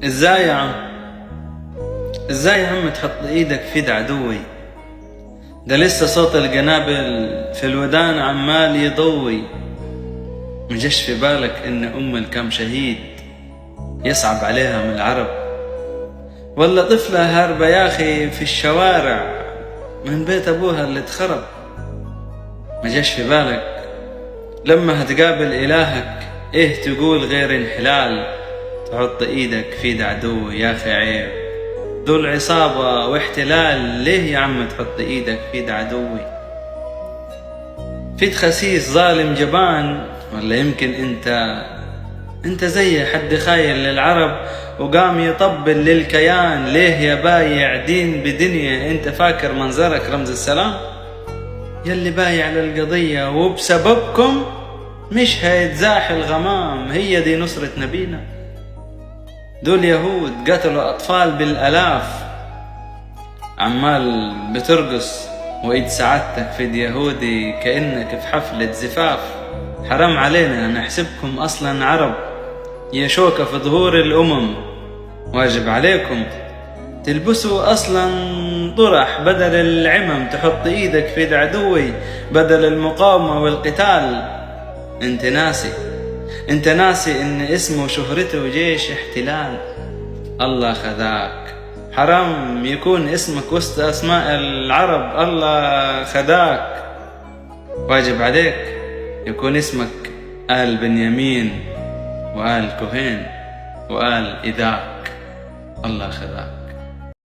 ازاي يا عم؟ ازاي يا عم تحط ايدك في يد عدوي؟ ده لسه صوت القنابل في الودان عمال يضوي. مجاش في بالك ان الكم شهيد يصعب عليها من العرب؟ ولا طفلة هاربة يا اخي في الشوارع من بيت ابوها اللي اتخرب؟ مجاش في بالك لما هتقابل الهك ايه تقول غير انحلال؟ تحط ايدك في يد عدو يا اخي عيب، دول عصابة واحتلال. ليه يا عم تحط ايدك في يد عدوي؟ فيد خسيس ظالم جبان؟ ولا يمكن انت زي حد خاين للعرب وقام يطبل للكيان؟ ليه يا بايع دين بدنيا؟ انت فاكر منظرك رمز السلام؟ يلي بايع للقضية وبسببكم مش هيتزاح الغمام. هي دي نصرة نبينا؟ دول يهود قتلوا أطفال بالألاف، عمال بترقص وإيد سعادتك في يد يهودي كأنك في حفلة زفاف. حرام علينا نحسبكم أصلا عرب، يا شوكة في ظهور الأمم. واجب عليكم تلبسوا أصلا طرح بدل العمم، تحط إيدك في يد عدوي بدل المقاومة والقتال. انت ناسي ان اسمه وشهرته جيش احتلال. الله خذاك، حرام يكون اسمك وسط اسماء العرب. الله خذاك، واجب عليك يكون اسمك آل بنيامين وآل كهين وآل إذاك. الله خذاك.